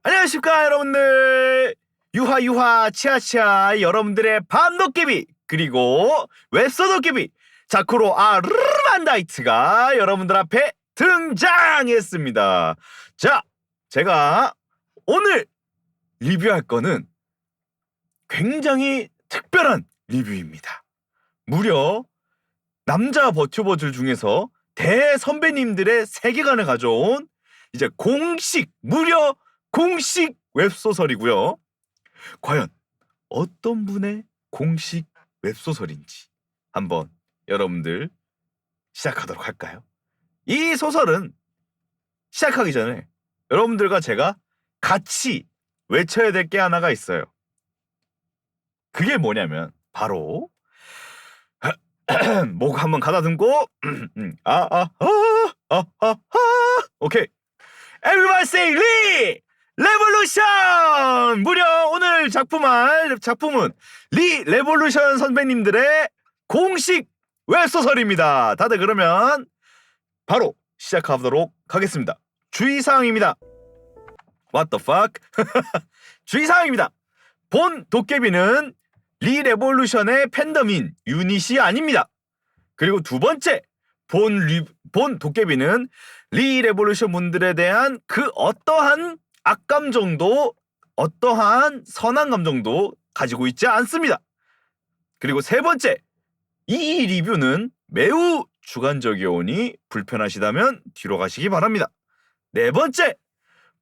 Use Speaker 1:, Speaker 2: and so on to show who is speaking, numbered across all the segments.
Speaker 1: 안녕하십니까 여러분들. 유하 치아치아 여러분들의 밤도깨비 그리고 웹소도깨비 자쿠로 아르만다이트가 여러분들 앞에 등장했습니다. 자, 제가 오늘 리뷰할 거는 굉장히 특별한 리뷰입니다. 무려 남자 버튜버들 중에서 대선배님들의 세계관을 가져온 이제 무려 공식 웹소설이고요. 과연 어떤 분의 공식 웹소설인지 한번 여러분들 시작하도록 할까요? 이 소설은 시작하기 전에 여러분들과 제가 같이 외쳐야 될 게 하나가 있어요. 그게 뭐냐면 바로 목 한번 가다듬고 오케이. Everybody say 리 레볼루션! 무려 오늘 작품은 리 레볼루션 선배님들의 공식 웹소설입니다. 다들 그러면 바로 시작하도록 하겠습니다. 주의사항입니다. What the fuck? 주의사항입니다. 본 도깨비는 리 레볼루션의 팬덤인 유닛이 아닙니다. 그리고 두 번째, 본 도깨비는 리 레볼루션 분들에 대한 그 어떠한 악감정도 어떠한 선한 감정도 가지고 있지 않습니다. 그리고 세 번째, 이 리뷰는 매우 주관적이오니 불편하시다면 뒤로 가시기 바랍니다. 네 번째,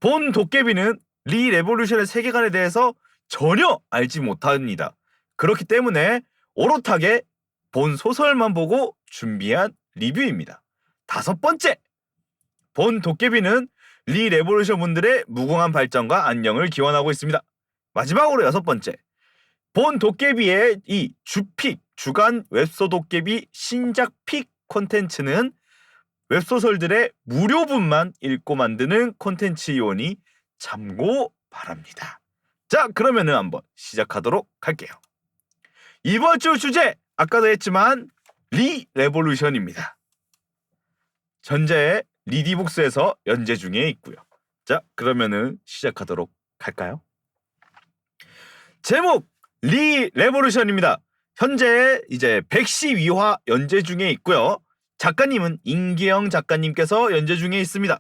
Speaker 1: 본 도깨비는 리 레볼루션의 세계관에 대해서 전혀 알지 못합니다. 그렇기 때문에 오롯하게 본 소설만 보고 준비한 리뷰입니다. 다섯 번째, 본 도깨비는 리 레볼루션 분들의 무궁한 발전과 안녕을 기원하고 있습니다. 마지막으로 여섯 번째, 본 도깨비의 이 주픽 주간 웹소도깨비 신작 픽 콘텐츠는 웹소설들의 무료분만 읽고 만드는 콘텐츠이오니 참고 바랍니다. 자, 그러면은 한번 시작하도록 할게요. 이번 주 주제 아까도 했지만 리 레볼루션입니다. 현재 리디북스에서 연재 중에 있고요. 자, 그러면은 시작하도록 할까요? 제목 리 레볼루션입니다. 현재 이제 112화 연재 중에 있고요. 작가님은 임기영 작가님께서 연재 중에 있습니다.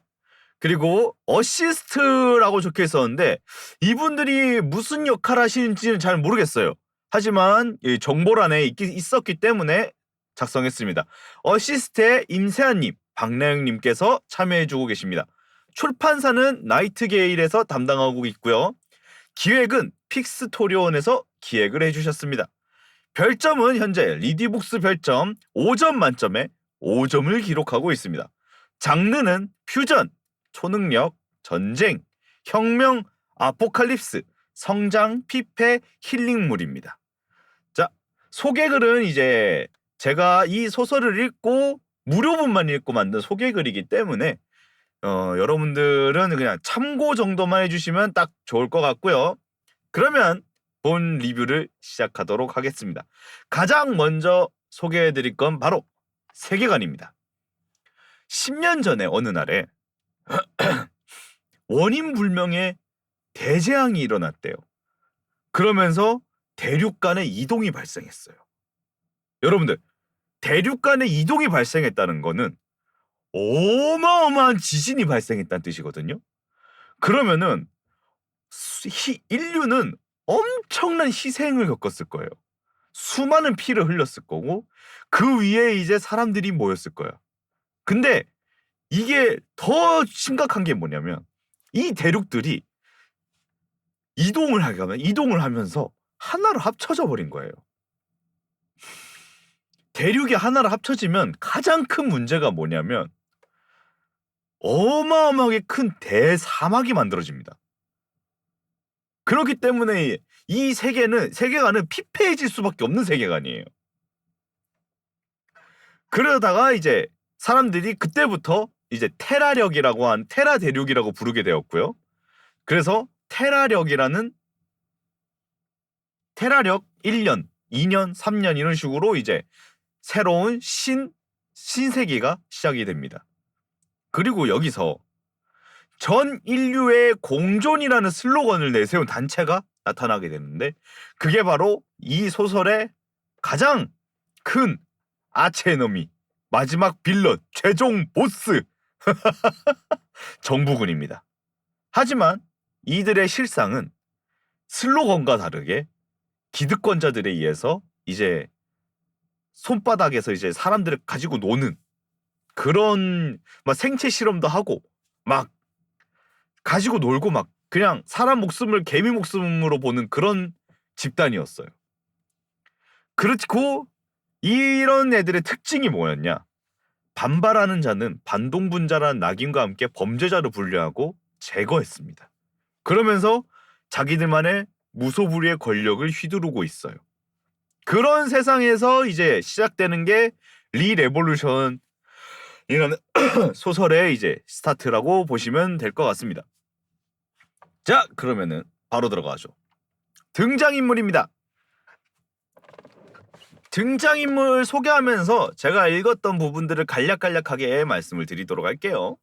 Speaker 1: 그리고 어시스트라고 적혀 있었는데 이분들이 무슨 역할 하시는지는 잘 모르겠어요. 하지만 이 정보란에 있었기 때문에 작성했습니다. 어시스트의 임세아님, 박나영님께서 참여해주고 계십니다. 출판사는 나이트게일에서 담당하고 있고요. 기획은 픽스토리온에서 기획을 해주셨습니다. 별점은 현재 리디북스 별점 5점 만점에 5점을 기록하고 있습니다. 장르는 퓨전, 초능력, 전쟁, 혁명, 아포칼립스, 성장, 피폐, 힐링물입니다. 자, 소개글은 이제 제가 이 소설을 읽고 무료분만 읽고 만든 소개글이기 때문에 여러분들은 그냥 참고 정도만 해주시면 딱 좋을 것 같고요. 그러면 본 리뷰를 시작하도록 하겠습니다. 가장 먼저 소개해드릴 건 바로 세계관입니다. 10년 전에 어느 날에 원인 불명의 대재앙이 일어났대요. 그러면서 대륙 간의 이동이 발생했어요. 여러분들, 대륙 간의 이동이 발생했다는 거는 어마어마한 지진이 발생했다는 뜻이거든요. 그러면은 인류는 엄청난 희생을 겪었을 거예요. 수많은 피를 흘렸을 거고 그 위에 이제 사람들이 모였을 거예요. 근데 이게 더 심각한 게 뭐냐면 이 대륙들이 이동을 하면서 하나로 합쳐져 버린 거예요. 대륙이 하나로 합쳐지면 가장 큰 문제가 뭐냐면 어마어마하게 큰 대사막이 만들어집니다. 그렇기 때문에 이 세계관은 피폐해질 수밖에 없는 세계관이에요. 그러다가 이제 사람들이 그때부터 이제 테라 대륙이라고 부르게 되었고요. 그래서 테라력 1년, 2년, 3년 이런 식으로 이제 새로운 신세기가 시작이 됩니다. 그리고 여기서 전 인류의 공존이라는 슬로건을 내세운 단체가 나타나게 되는데 그게 바로 이 소설의 가장 큰 아치에너미, 마지막 빌런, 최종 보스 정부군입니다. 하지만 이들의 실상은 슬로건과 다르게 기득권자들에 의해서 이제 손바닥에서 이제 사람들을 가지고 노는 그런 막 생체 실험도 하고 막 가지고 놀고 막 그냥 사람 목숨을 개미 목숨으로 보는 그런 집단이었어요. 그렇고 이런 애들의 특징이 뭐였냐? 반발하는 자는 반동분자라는 낙인과 함께 범죄자로 분류하고 제거했습니다. 그러면서 자기들만의 무소불위의 권력을 휘두르고 있어요. 그런 세상에서 이제 시작되는 게 리레볼루션이라는 소설의 이제 스타트라고 보시면 될 것 같습니다. 자, 그러면은 바로 들어가죠. 등장인물입니다. 등장인물 소개하면서 제가 읽었던 부분들을 간략간략하게 말씀을 드리도록 할게요.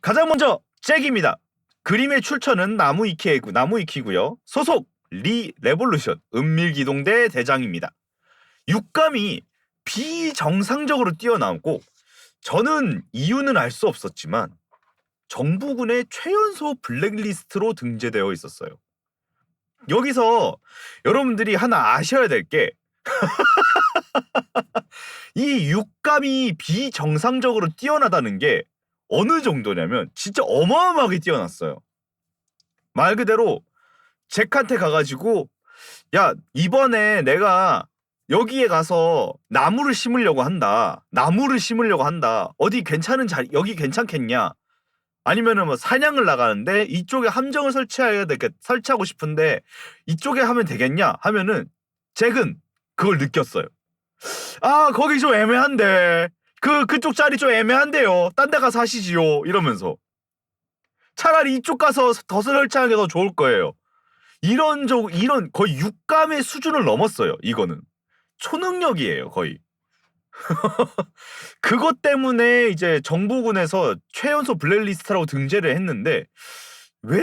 Speaker 1: 가장 먼저 잭입니다. 그림의 출처는 나무위키고요. 소속 리레볼루션 은밀기동대 대장입니다. 육감이 비정상적으로 뛰어나오고 저는 이유는 알 수 없었지만 정부군의 최연소 블랙리스트로 등재되어 있었어요. 여기서 여러분들이 하나 아셔야 될 게 이 육감이 비정상적으로 뛰어나다는 게 어느 정도냐면 진짜 어마어마하게 뛰어났어요. 말 그대로 잭한테 가가지고 야 이번에 내가 여기에 가서 나무를 심으려고 한다. 어디 괜찮은 자리 여기 괜찮겠냐? 아니면은 뭐 사냥을 나가는데 이쪽에 함정을 설치하고 싶은데 이쪽에 하면 되겠냐? 하면은 잭은 그걸 느꼈어요. 아 거기 좀 애매한데 그쪽 자리 좀 애매한데요. 딴 데 가서 하시지요. 이러면서 차라리 이쪽 가서 더 설치하는 게 더 좋을 거예요. 이런 거의 육감의 수준을 넘었어요. 이거는 초능력이에요 거의. 그것 때문에 이제 정부군에서 최연소 블랙리스트라고 등재를 했는데 왜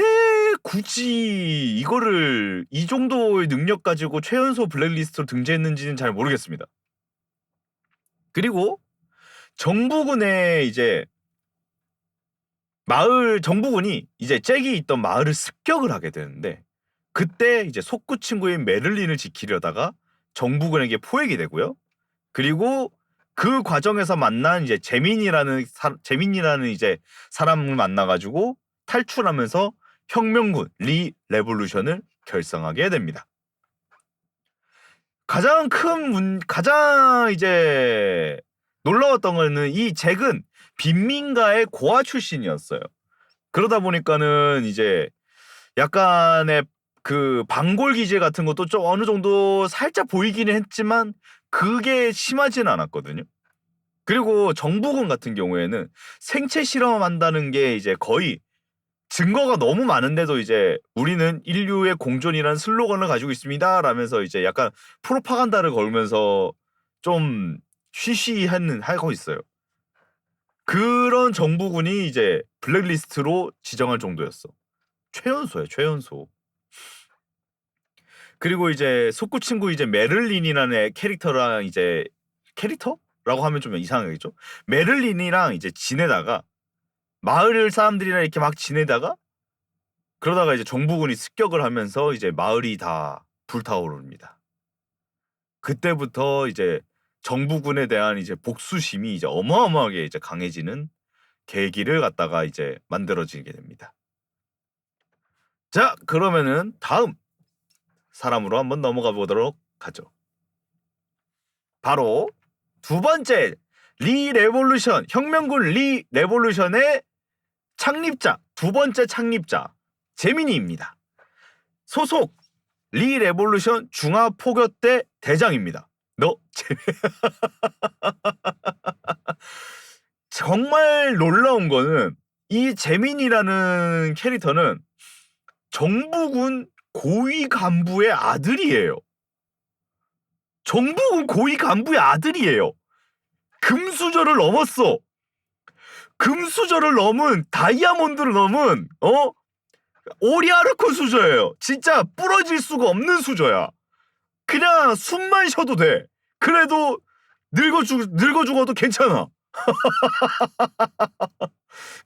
Speaker 1: 굳이 이거를 이 정도의 능력 가지고 최연소 블랙리스트로 등재했는지는 잘 모르겠습니다. 그리고 정부군의 이제 정부군이 이제 잭이 있던 마을을 습격을 하게 되는데 그때 이제 속구 친구인 메를린을 지키려다가 정부군에게 포획이 되고요. 그리고 그 과정에서 만난 이제 재민이라는 이제 사람을 만나가지고 탈출하면서 혁명군 리레볼루션을 결성하게 됩니다. 가장 이제 놀라웠던 거는 이 잭은 빈민가의 고아 출신이었어요. 그러다 보니까는 이제 약간의 그 방골 기제 같은 것도 좀 어느 정도 살짝 보이기는 했지만 그게 심하지는 않았거든요. 그리고 정부군 같은 경우에는 생체 실험한다는 게 이제 거의 증거가 너무 많은데도 이제 우리는 인류의 공존이라는 슬로건을 가지고 있습니다 라면서 이제 약간 프로파간다를 걸면서 좀 하고 있어요. 그런 정부군이 이제 블랙리스트로 지정할 정도였어. 최연소야 최연소. 그리고 이제 속구 친구 이제 메를린이라는 캐릭터랑 이제 캐릭터라고 하면 좀 이상하겠죠? 메를린이랑 이제 지내다가 마을 사람들이랑 이렇게 막 지내다가 그러다가 이제 정부군이 습격을 하면서 이제 마을이 다 불타오릅니다. 그때부터 이제 정부군에 대한 이제 복수심이 이제 어마어마하게 이제 강해지는 계기를 갖다가 이제 만들어지게 됩니다. 자, 그러면은 다음 사람으로 한번 넘어가 보도록 하죠. 바로 두 번째 리레볼루션 혁명군 리레볼루션의 창립자 두 번째 창립자 재민이입니다. 소속 리레볼루션 중화포격대 대장입니다. 정말 놀라운 거는 이 재민이라는 캐릭터는 정부군 고위 간부의 아들이에요. 정부군 고위 간부의 아들이에요. 금수저를 넘었어. 금수저를 넘은 다이아몬드를 넘은 오리아르크 수저예요. 진짜 부러질 수가 없는 수저야. 그냥 숨만 쉬어도 돼. 그래도 늙어 죽어도 괜찮아.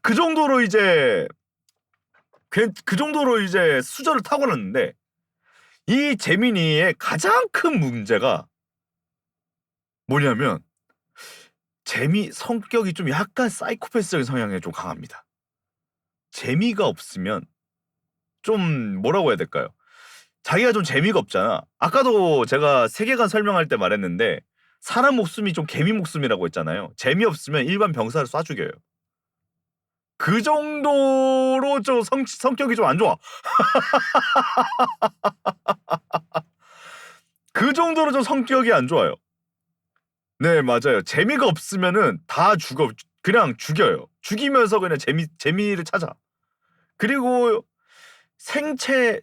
Speaker 1: 그 정도로 이제 수저를 타고났는데 이 재민이의 가장 큰 문제가 뭐냐면 성격이 좀 약간 사이코패스적인 성향이 좀 강합니다. 재미가 없으면 좀 뭐라고 해야 될까요? 자기가 좀 재미가 없잖아. 아까도 제가 세계관 설명할 때 말했는데 사람 목숨이 좀 개미 목숨이라고 했잖아요. 재미없으면 일반 병사를 쏴 죽여요. 그 정도로 좀 성격이 좀 안 좋아. 그 정도로 좀 성격이 안 좋아요. 네, 맞아요. 재미가 없으면은 다 그냥 죽여요. 죽이면서 그냥 재미를 찾아. 그리고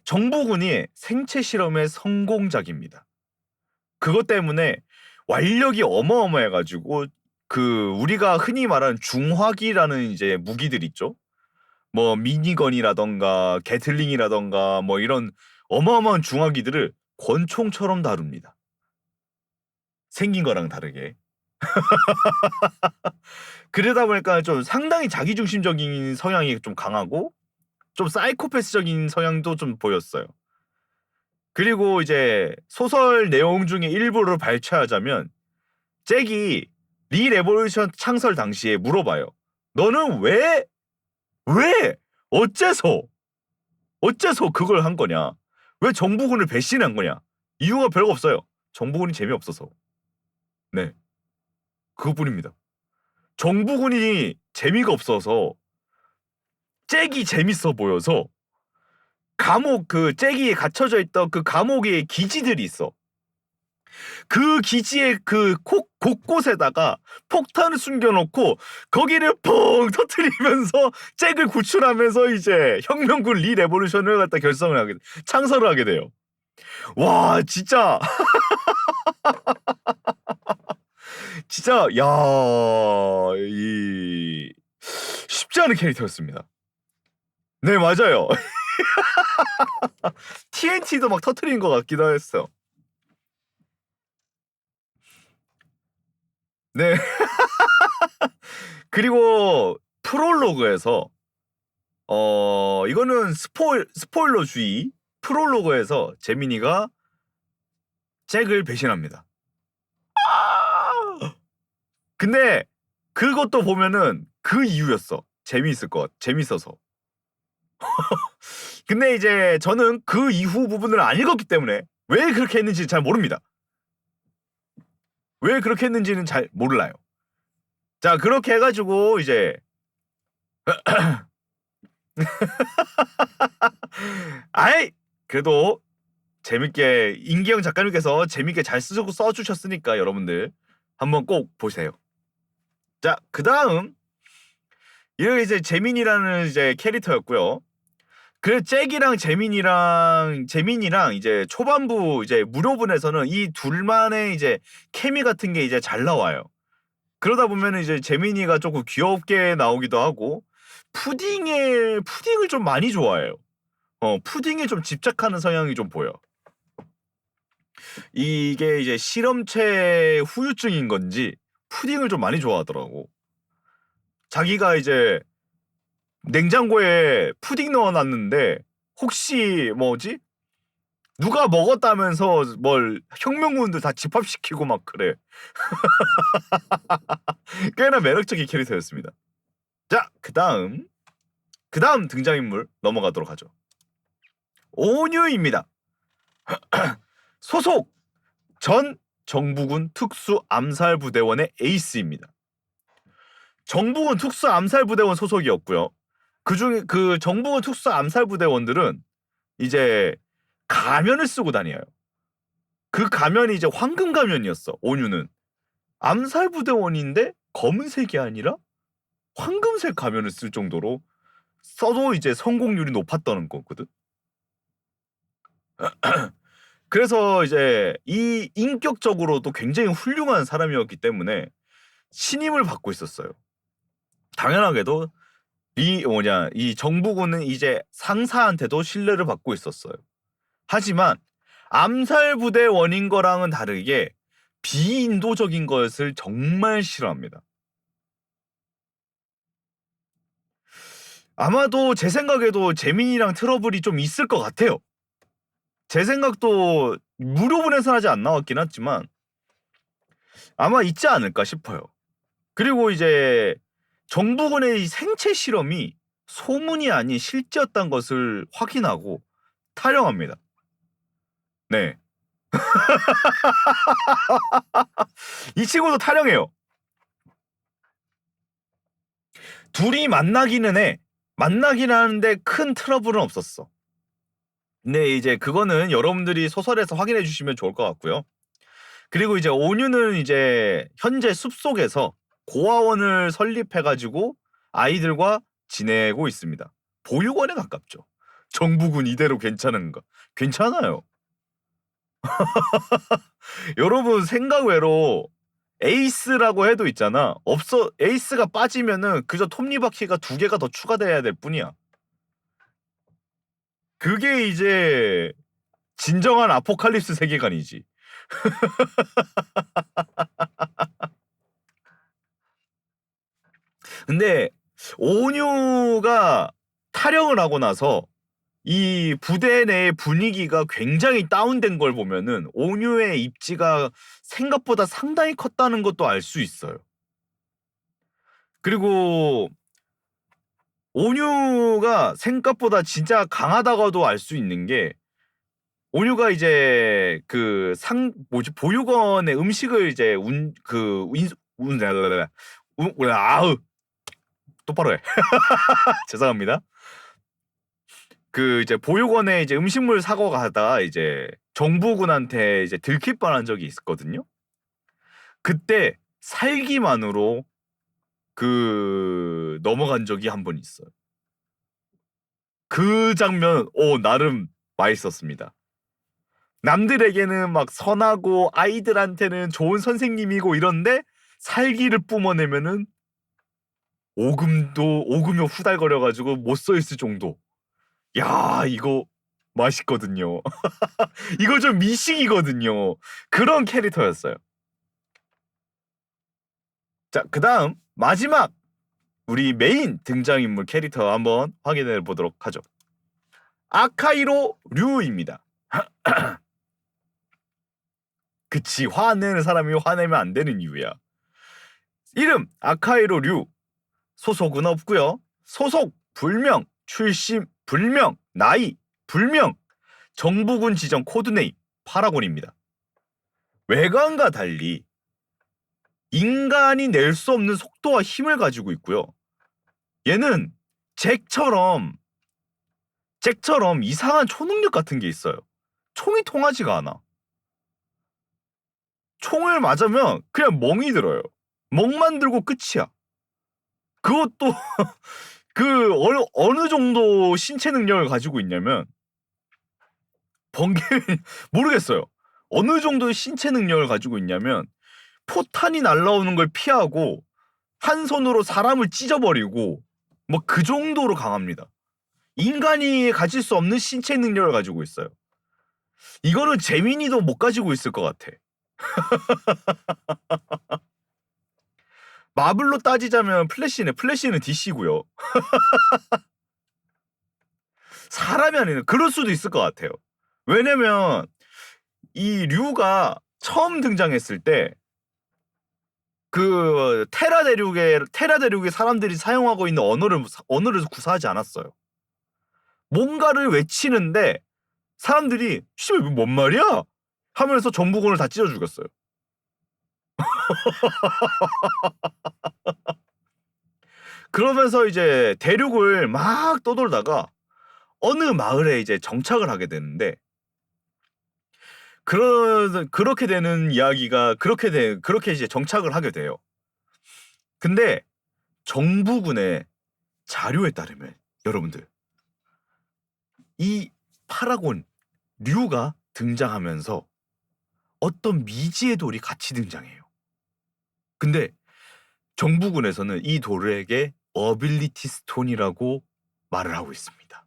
Speaker 1: 정부군이 생체 실험의 성공작입니다. 그것 때문에 완력이 어마어마해가지고 우리가 흔히 말하는 중화기라는 이제 무기들 있죠. 뭐 미니건이라던가 게틀링이라던가 뭐 이런 어마어마한 중화기들을 권총처럼 다룹니다. 생긴 거랑 다르게. 그러다 보니까 좀 상당히 자기중심적인 성향이 좀 강하고 좀 사이코패스적인 성향도 좀 보였어요. 그리고 이제 소설 내용 중에 일부를 발췌하자면 잭이 리 레볼루션 창설 당시에 물어봐요. 너는 왜 어째서 그걸 한 거냐? 왜 정부군을 배신한 거냐? 이유가 별거 없어요. 정부군이 재미없어서. 네. 그것뿐입니다. 정부군이 재미가 없어서 잭이 재밌어 보여서 잭이 갇혀져 있던 그 감옥에 기지들이 있어. 그 기지의 곳곳에다가 폭탄을 숨겨놓고 거기를 펑 터뜨리면서 잭을 구출하면서 이제 혁명군 리 레볼루션을 갖다 창설을 하게 돼요. 와, 진짜 진짜 쉽지 않은 캐릭터였습니다. 네, 맞아요. TNT도 막 터뜨린 것 같기도 했어요. 네. 그리고 프롤로그에서 이거는 스포일러 주의. 프롤로그에서 재민이가 잭을 배신합니다. 근데 그것도 보면은 그 이유였어. 재밌어서. 근데 이제 저는 그 이후 부분을 안 읽었기 때문에 왜 그렇게 했는지 잘 모릅니다. 왜 그렇게 했는지는 잘 몰라요. 자, 그렇게 해가지고 이제 아이, 그래도 재밌게 임기영 작가님께서 재밌게 잘 써주셨으니까 여러분들 한번 꼭 보세요. 자, 그 다음 이게 이제 재민이라는 이제 캐릭터였고요. 그 잭이랑 재민이랑 이제 초반부 이제 무료분에서는 이 둘만의 이제 케미 같은 게 이제 잘 나와요. 그러다 보면은 이제 재민이가 조금 귀엽게 나오기도 하고 푸딩을 좀 많이 좋아해요. 푸딩에 좀 집착하는 성향이 좀 보여. 이게 이제 실험체 후유증인 건지 푸딩을 좀 많이 좋아하더라고. 자기가 이제 냉장고에 푸딩 넣어놨는데 혹시 누가 먹었다면서 뭘 혁명군들 다 집합시키고 막 그래. 꽤나 매력적인 캐릭터였습니다. 자, 그 다음 등장인물 넘어가도록 하죠. 온유입니다. 소속 전 정부군 특수암살부대원의 에이스입니다. 정부군 특수암살부대원 소속이었고요. 그중에 그 정부군 특수암살부대원들은 이제 가면을 쓰고 다녀요. 그 가면이 이제 황금 가면이었어. 온유는 암살부대원인데 검은색이 아니라 황금색 가면을 쓸 정도로 써도 이제 성공률이 높았다는 거거든. 그래서 이제 이 인격적으로도 굉장히 훌륭한 사람이었기 때문에 신임을 받고 있었어요. 당연하게도 이 정부군은 이제 상사한테도 신뢰를 받고 있었어요. 하지만 암살부대 원인 거랑은 다르게 비인도적인 것을 정말 싫어합니다. 아마도 제 생각에도 재민이랑 트러블이 좀 있을 것 같아요. 제 생각도 무료분에서 아직 안 나왔긴 했지만 아마 있지 않을까 싶어요. 그리고 이제 정부군의 이 생체 실험이 소문이 아닌 실제였던 것을 확인하고 탈영합니다. 네. 이 친구도 탈영해요. 둘이 만나기는 해. 만나긴 하는데 큰 트러블은 없었어. 근데 이제 그거는 여러분들이 소설에서 확인해 주시면 좋을 것 같고요. 그리고 이제 온유는 이제 현재 숲속에서 고아원을 설립해가지고 아이들과 지내고 있습니다. 보육원에 가깝죠. 정부군 이대로 괜찮은가? 괜찮아요. 여러분 생각 외로 에이스라고 해도 있잖아. 에이스가 빠지면은 그저 톱니바퀴가 2개가 더 추가돼야 될 뿐이야. 그게 이제 진정한 아포칼립스 세계관이지. 근데 온유가 탈영을 하고 나서 이 부대 내 분위기가 굉장히 다운된 걸 보면은 온유의 입지가 생각보다 상당히 컸다는 것도 알 수 있어요. 그리고 온유가 생각보다 진짜 강하다고도 알 수 있는 게 온유가 이제 보육원의 음식을 이제 아우 똑바로 해. 죄송합니다. 그 이제 보육원에 이제 음식물 사고 가다가 이제 정부군한테 이제 들킬 뻔한 적이 있었거든요. 그때 살기만으로 넘어간 적이 한 번 있어요. 그 장면 나름 맛있었습니다. 남들에게는 막 선하고 아이들한테는 좋은 선생님이고 이런데 살기를 뿜어내면은 오금이 후달거려 가지고 못 서 있을 정도. 야, 이거 맛있거든요. 이거 좀 미식이거든요. 그런 캐릭터였어요. 자, 그다음 마지막 우리 메인 등장인물 캐릭터 한번 확인해 보도록 하죠. 아카이로 류입니다. 그치, 화내는 사람이 화내면 안 되는 이유야. 이름 아카이로 류. 소속은 없고요. 소속 불명, 출신 불명, 나이 불명, 정부군 지정 코드네임 파라곤입니다. 외관과 달리 인간이 낼 수 없는 속도와 힘을 가지고 있고요. 얘는 잭처럼 이상한 초능력 같은 게 있어요. 총이 통하지가 않아. 총을 맞으면 그냥 멍이 들어요. 멍만 들고 끝이야. 그것도 어느 정도 신체 능력을 가지고 있냐면 번개 모르겠어요. 어느 정도의 신체 능력을 가지고 있냐면 포탄이 날라오는 걸 피하고 한 손으로 사람을 찢어버리고 뭐 그 정도로 강합니다. 인간이 가질 수 없는 신체 능력을 가지고 있어요. 이거는 재민이도 못 가지고 있을 것 같아. 마블로 따지자면 플래시는 DC고요. 사람이 아니라 그럴 수도 있을 것 같아요. 왜냐면 이 류가 처음 등장했을 때 테라 대륙의 사람들이 사용하고 있는 언어를 구사하지 않았어요. 뭔가를 외치는데 사람들이 씨발 뭔 말이야? 하면서 정부군을 다 찢어 죽였어요. 그러면서 이제 대륙을 막 떠돌다가 어느 마을에 이제 정착을 하게 되는데 그렇게 되는 이야기가 그렇게 이제 정착을 하게 돼요. 근데 정부군의 자료에 따르면 여러분들 이 파라곤 류가 등장하면서 어떤 미지의 돌이 같이 등장해요. 근데 정부군에서는 이 돌에게 어빌리티 스톤이라고 말을 하고 있습니다.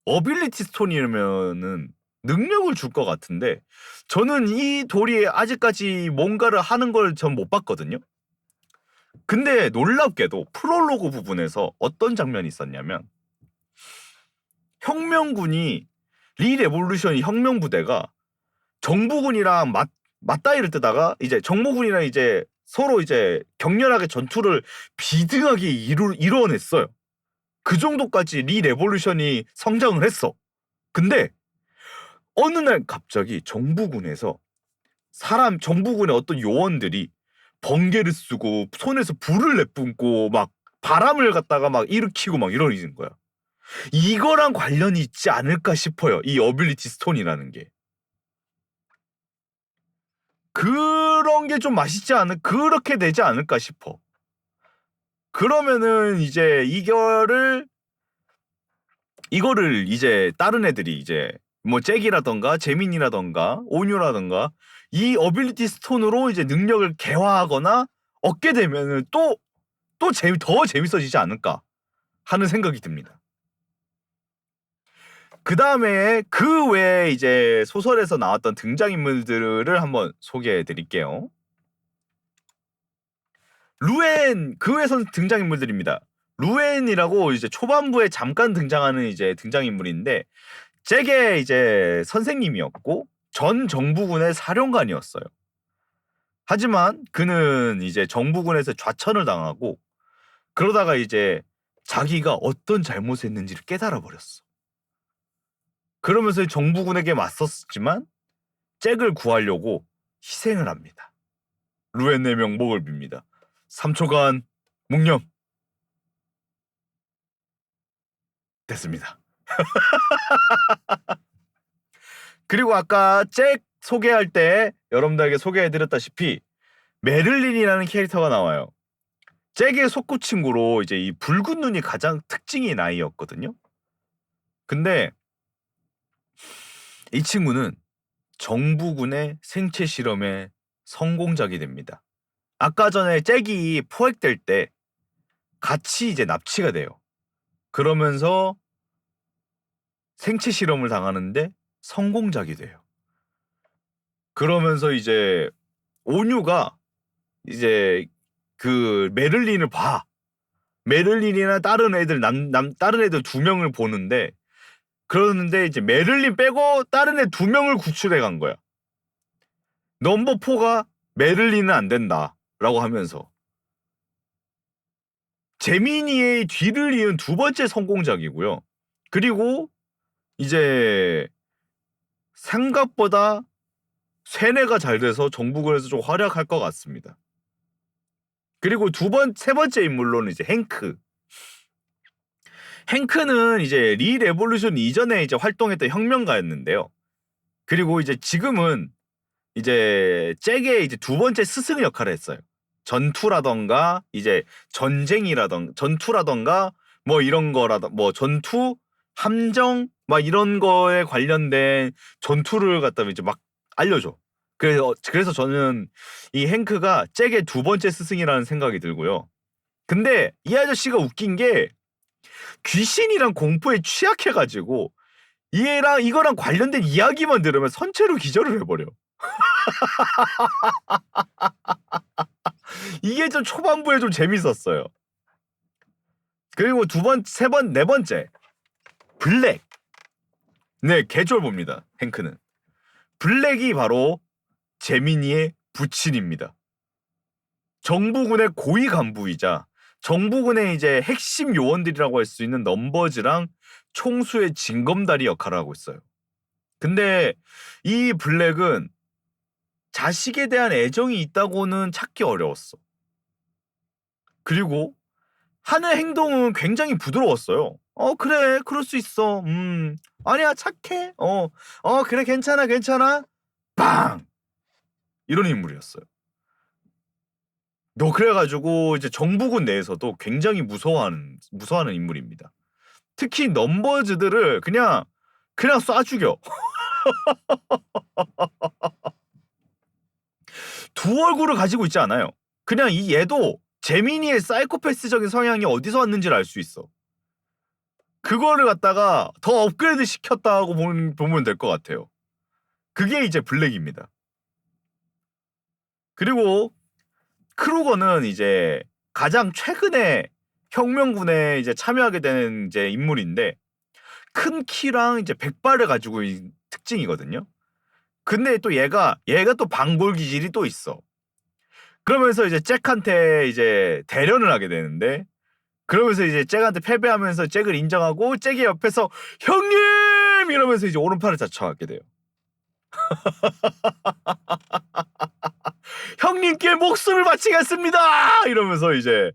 Speaker 1: 어빌리티 스톤이면은 능력을 줄 것 같은데 저는 이 돌이 아직까지 뭔가를 하는 걸 전 못 봤거든요. 근데 놀랍게도 프롤로그 부분에서 어떤 장면이 있었냐면 혁명군이 리레볼루션 혁명부대가 정부군이랑 맞다이를 뜨다가 이제 정보군이랑 이제 서로 이제 격렬하게 전투를 비등하게 이뤄냈어요. 그 정도까지 리레볼루션이 성장을 했어. 근데 어느 날 갑자기 정부군에서 정부군의 어떤 요원들이 번개를 쓰고 손에서 불을 내뿜고 막 바람을 갖다가 막 일으키고 막 이러는 거야. 이거랑 관련이 있지 않을까 싶어요. 이 어빌리티 스톤이라는 게. 그런 게 좀 맛있지 않을 그렇게 되지 않을까 싶어. 그러면은 이제 이거를 이제 다른 애들이 이제 뭐 잭이라던가 재민이라던가 온유라던가 이 어빌리티 스톤으로 이제 능력을 개화하거나 얻게 되면은 더 재밌어지지 않을까 하는 생각이 듭니다. 그 다음에 그 외에 이제 소설에서 나왔던 등장인물들을 한번 소개해 드릴게요. 루엔 그 외선 등장인물들입니다. 루엔이라고 이제 초반부에 잠깐 등장하는 이제 등장인물인데 잭의 이제 선생님이었고 전 정부군의 사령관이었어요. 하지만 그는 이제 정부군에서 좌천을 당하고 그러다가 이제 자기가 어떤 잘못을 했는지를 깨달아 버렸어. 그러면서 정부군에게 맞섰지만 잭을 구하려고 희생을 합니다. 루엔의 명복을 빕니다. 3초간 묵념. 됐습니다. 그리고 아까 잭 소개할 때 여러분들에게 소개해드렸다시피 메를린이라는 캐릭터가 나와요. 잭의 소꿉친구로 이제 이 붉은 눈이 가장 특징인 아이였거든요. 근데 이 친구는 정부군의 생체 실험의 성공작이 됩니다. 아까 전에 잭이 포획될 때 같이 이제 납치가 돼요. 그러면서 생체 실험을 당하는데 성공작이 돼요. 그러면서 이제 온유가 이제 그 메를린을 봐. 메를린이나 다른 애들 다른 애들 2명을 보는데 그러는데 이제 메를린 빼고 다른 애 2명을 구출해 간 거야. 넘버 4가 메를린은 안 된다라고 하면서 제미니의 뒤를 이은 2번째 성공작이고요. 그리고 이제 생각보다 세뇌가 잘 돼서 정부군에서 좀 활약할 것 같습니다. 그리고 세 번째 인물로는 이제 행크. 행크는 이제 리레볼루션 이전에 이제 활동했던 혁명가였는데요. 그리고 이제 지금은 이제 잭의 이제 2번째 스승 역할을 했어요. 전투라던가 이제 전투라던가 뭐 이런 뭐 전투 함정 막 이런 거에 관련된 전투를 갖다 이제 막 알려줘. 그래서 저는 이 행크가 잭의 2번째 스승이라는 생각이 들고요. 근데 이 아저씨가 웃긴 게 귀신이랑 공포에 취약해가지고 이거랑 관련된 이야기만 들으면 선체로 기절을 해버려. 이게 좀 초반부에 좀 재밌었어요. 그리고 네 번째 블랙. 네, 개쫄봅니다. 행크는. 블랙이 바로 제미니의 부친입니다. 정부군의 고위 간부이자 정부군의 이제 핵심 요원들이라고 할 수 있는 넘버즈랑 총수의 징검다리 역할을 하고 있어요. 근데 이 블랙은 자식에 대한 애정이 있다고는 찾기 어려웠어. 그리고 하는 행동은 굉장히 부드러웠어요. 그래, 그럴 수 있어. 아니야, 착해. 그래, 괜찮아, 괜찮아. 빵! 이런 인물이었어요. 그래가지고 이제 정부군 내에서도 굉장히 무서워하는 인물입니다. 특히 넘버즈들을 그냥 쏴 죽여. 두 얼굴을 가지고 있지 않아요. 그냥 이 얘도 재민이의 사이코패스적인 성향이 어디서 왔는지를 알 수 있어. 그거를 갖다가 더 업그레이드 시켰다고 보면 될 것 같아요. 그게 이제 블랙입니다. 그리고 크루거는 이제 가장 최근에 혁명군에 이제 참여하게 되는 이제 인물인데 큰 키랑 이제 백발을 가지고 있는 특징이거든요. 근데 또 얘가 또 방골 기질이 또 있어. 그러면서 이제 잭한테 이제 대련을 하게 되는데 그러면서 이제 잭한테 패배하면서 잭을 인정하고 잭의 옆에서 형님 이러면서 이제 오른팔을 자청하게 돼요. 형님께 목숨을 바치겠습니다 이러면서 이제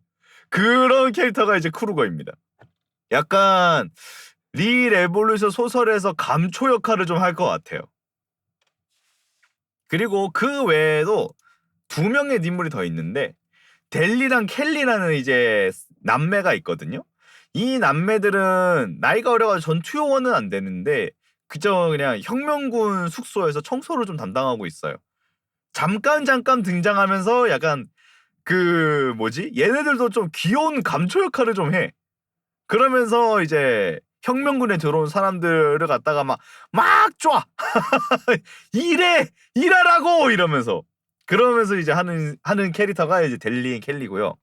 Speaker 1: 그런 캐릭터가 이제 크루거입니다. 약간 리 레볼루션 소설에서 감초 역할을 좀 할 것 같아요. 그리고 그 외에도 2명의 인물이 더 있는데 델리랑 켈리라는 이제 남매가 있거든요. 이 남매들은 나이가 어려가지고 전투요원은 안 되는데 그저 그냥 혁명군 숙소에서 청소를 좀 담당하고 있어요. 잠깐 등장하면서 약간 그 뭐지? 얘네들도 좀 귀여운 감초 역할을 좀 해. 그러면서 이제 혁명군에 들어온 사람들을 갖다가 막 쫙 일하라고 이러면서 그러면서 이제 하는 캐릭터가 이제 델리 켈리고요.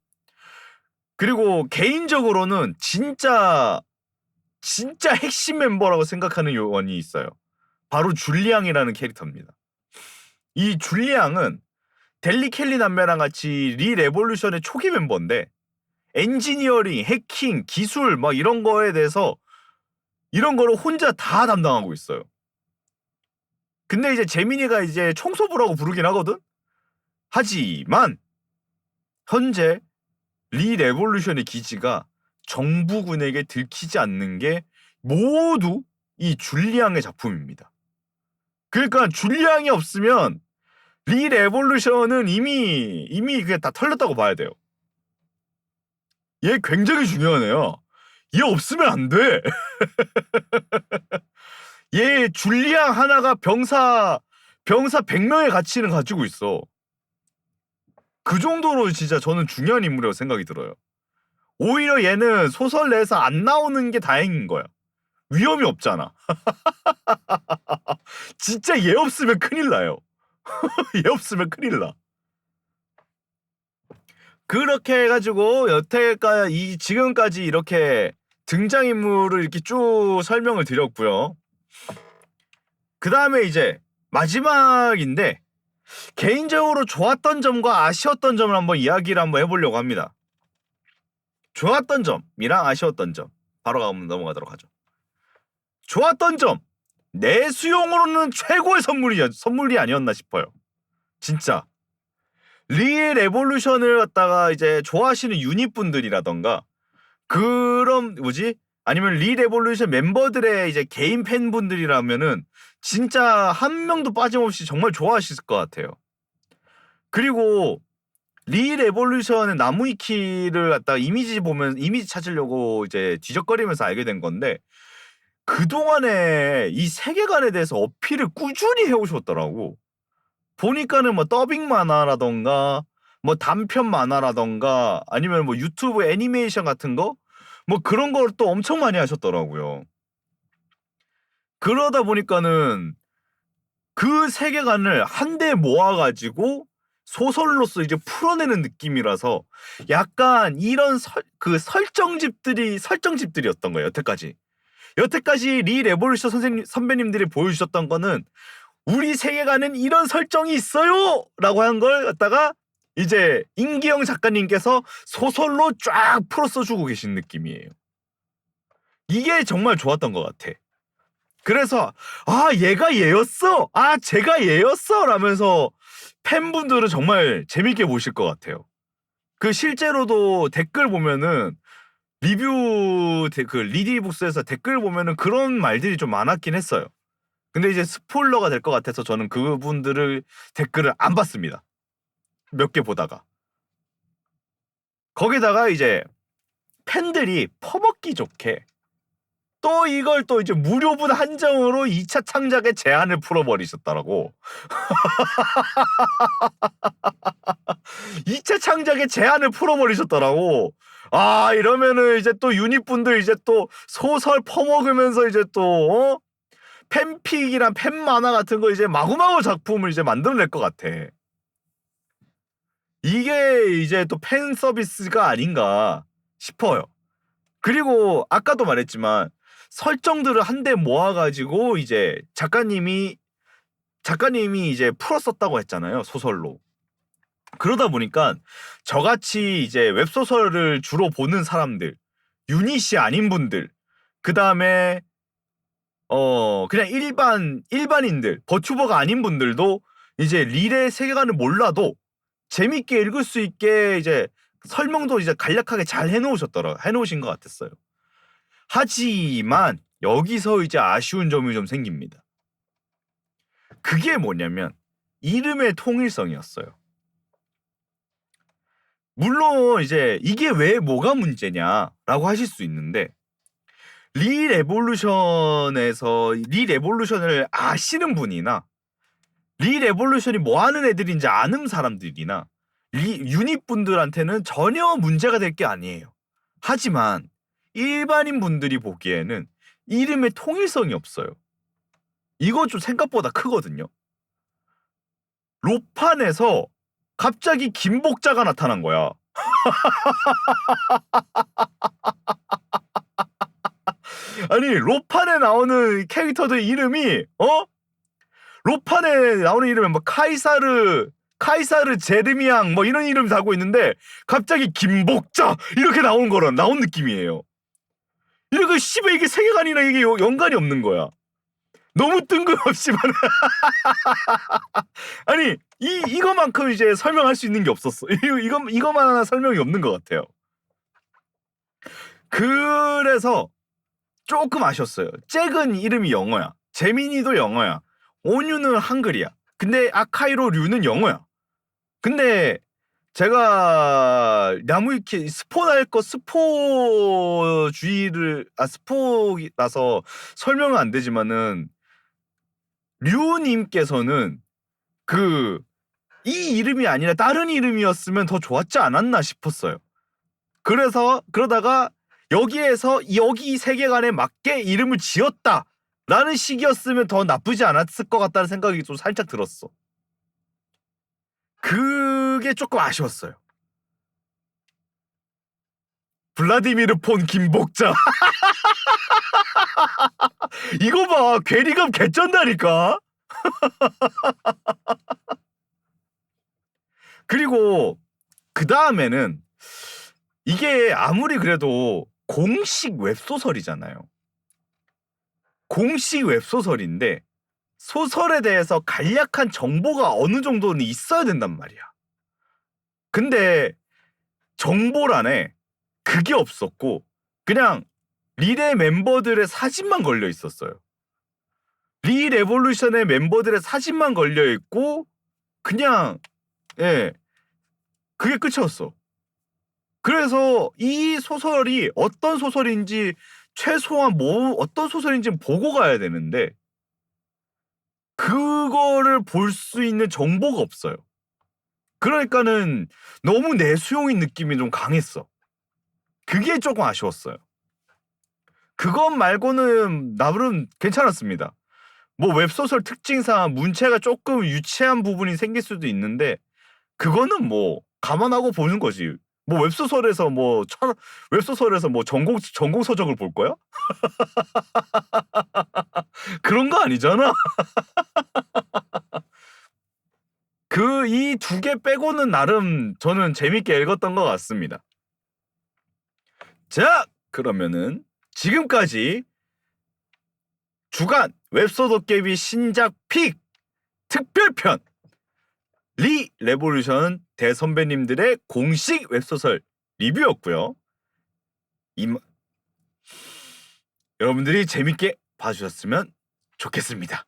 Speaker 1: 그리고 개인적으로는 진짜 핵심 멤버라고 생각하는 요원이 있어요. 바로 줄리앙이라는 캐릭터입니다. 이 줄리앙은 델리 켈리 남매랑 같이 리 레볼루션의 초기 멤버인데 엔지니어링, 해킹, 기술 막 이런 거에 대해서 이런 거를 혼자 다 담당하고 있어요. 근데 이제 재민이가 이제 청소부라고 부르긴 하거든? 하지만 현재 리 레볼루션의 기지가 정부군에게 들키지 않는 게 모두 이 줄리앙의 작품입니다. 그러니까 줄리앙이 없으면 리 레볼루션은 이미 그냥 다 털렸다고 봐야 돼요. 얘 굉장히 중요한 애야. 얘 없으면 안 돼. 얘 줄리앙 하나가 병사 100명의 가치는 가지고 있어. 그 정도로 진짜 저는 중요한 인물이라고 생각이 들어요. 오히려 얘는 소설 내에서 안 나오는 게 다행인 거야. 위험이 없잖아. 진짜 얘 없으면 큰일 나요. 얘 없으면 큰일 나. 그렇게 해가지고 여태까지 지금까지 이렇게 등장인물을 이렇게 쭉 설명을 드렸고요. 그 다음에 이제 마지막인데 개인적으로 좋았던 점과 아쉬웠던 점을 한번 이야기를 한번 해보려고 합니다. 좋았던 점이랑 아쉬웠던 점 바로 넘어가도록 하죠. 좋았던 점 내 수용으로는 최고의 선물이 아니었나 싶어요. 진짜 리 레볼루션을 갖다가 이제 좋아하시는 유닛분들이라던가 그런 뭐지 아니면 리 레볼루션 멤버들의 이제 개인 팬분들이라면은 진짜 한 명도 빠짐없이 정말 좋아하실 것 같아요. 그리고 리 레볼루션의 나무위키를 갖다가 이미지 찾으려고 이제 뒤적거리면서 알게 된 건데 그동안에 이 세계관에 대해서 어필을 꾸준히 해오셨더라고. 보니까는 뭐 더빙 만화라던가 뭐 단편 만화라던가 아니면 뭐 유튜브 애니메이션 같은 거 뭐 그런 걸 또 엄청 많이 하셨더라고요. 그러다 보니까는 그 세계관을 한데 모아가지고 소설로서 이제 풀어내는 느낌이라서 약간 이런 설정집들이었던 거예요. 여태까지 리 레볼루션 선배님들이 보여주셨던 거는 우리 세계관은 이런 설정이 있어요! 라고 한 걸 갖다가 이제 임기영 작가님께서 소설로 쫙 풀어 써주고 계신 느낌이에요. 이게 정말 좋았던 것 같아. 그래서 얘가 얘였어! 제가 얘였어! 라면서 팬분들은 정말 재밌게 보실 것 같아요. 그 실제로도 댓글 보면은 리뷰 리디북스에서 댓글 보면은 그런 말들이 좀 많았긴 했어요. 근데 이제 스포일러가 될 것 같아서 저는 그분들을 댓글을 안 봤습니다. 몇 개 보다가. 거기다가 이제 팬들이 퍼먹기 좋게 또 이걸 또 이제 무료분 한정으로 2차 창작의 제한을 풀어버리셨더라고. 2차 창작의 제한을 풀어버리셨더라고. 아, 이러면은 이제 또 유닛분들 이제 또 소설 퍼먹으면서 이제 또 팬픽이랑 팬만화 같은 거 이제 마구마구 작품을 이제 만들어낼 것 같아. 이게 이제 또 팬 서비스가 아닌가 싶어요. 그리고 아까도 말했지만 설정들을 한데 모아가지고 이제 작가님이 이제 풀었었다고 했잖아요, 소설로. 그러다 보니까 저같이 이제 웹소설을 주로 보는 사람들, 유닛이 아닌 분들, 그 다음에 그냥 일반인들, 버튜버가 아닌 분들도 이제 릴의 세계관을 몰라도 재밌게 읽을 수 있게 이제 설명도 이제 간략하게 잘 해놓으신 것 같았어요. 하지만 여기서 이제 아쉬운 점이 좀 생깁니다. 그게 뭐냐면 이름의 통일성이었어요. 물론 이제 이게 왜 뭐가 문제냐라고 하실 수 있는데 리레볼루션을 아시는 분이나 리레볼루션이 뭐 하는 애들인지 아는 사람들이나 유닛 분들한테는 전혀 문제가 될 게 아니에요. 하지만 일반인 분들이 보기에는 이름의 통일성이 없어요. 이거 좀 생각보다 크거든요. 로판에서 갑자기 김복자가 나타난 거야. 아니, 로판에 나오는 캐릭터들 이름이 로판에 나오는 이름은 뭐 카이사르 제르미앙 뭐 이런 이름 달고 있는데 갑자기 김복자 이렇게 나온 느낌이에요. 이렇게 씨발 이게 세계관이랑 이게 연관이 없는 거야. 너무 뜬금없지만 아니 이거만큼 이제 설명할 수 있는 게 없었어. 이거만 하나 설명이 없는 것 같아요. 그래서 조금 아쉬웠어요. 잭은 이름이 영어야. 재민이도 영어야. 온유는 한글이야. 근데 아카이로 류는 영어야. 근데 제가 나무위키 스포라서 설명은 안 되지만은 류님께서는 이 이름이 아니라 다른 이름이었으면 더 좋았지 않았나 싶었어요. 그러다가 여기 세계관에 맞게 이름을 지었다라는 식이었으면 더 나쁘지 않았을 것 같다는 생각이 좀 살짝 들었어. 그게 조금 아쉬웠어요. 블라디미르 폰 김복자. 이거 봐, 괴리감 개쩐다니까. 그리고 그 다음에는 이게 아무리 그래도 공식 웹소설이잖아요. 공식 웹소설인데 소설에 대해서 간략한 정보가 어느 정도는 있어야 된단 말이야. 근데 정보란에 그게 없었고 그냥 릴의 멤버들의 사진만 걸려 있었어요. 리레볼루션의 멤버들의 사진만 걸려 있고 그냥 그게 끝이었어. 그래서 이 소설이 어떤 소설인지 최소한 어떤 소설인지 보고 가야 되는데 그거를 볼 수 있는 정보가 없어요. 그러니까는 너무 내수용인 느낌이 좀 강했어. 그게 조금 아쉬웠어요. 그것 말고는 나름 괜찮았습니다. 뭐 웹소설 특징상 문체가 조금 유치한 부분이 생길 수도 있는데 그거는 뭐 감안하고 보는 거지. 뭐 웹소설에서 뭐 전공 서적을 볼 거야? 그런 거 아니잖아. 이 두 개 빼고는 나름 저는 재밌게 읽었던 것 같습니다. 자, 그러면은 지금까지 주간 웹소도깨비 신작 픽 특별편 리레볼루션 대선배님들의 공식 웹소설 리뷰였고요. 여러분들이 재밌게 봐주셨으면 좋겠습니다.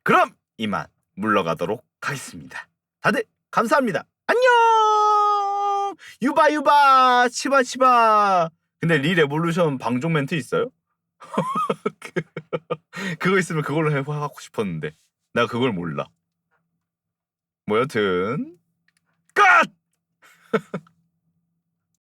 Speaker 1: 그럼 이만 물러가도록 하겠습니다. 다들 감사합니다. 안녕. 유바 치바. 근데 리레볼루션 방종 멘트 있어요? 그거 있으면 그걸로 하고 싶었는데 나 그걸 몰라. 뭐 여튼 끝!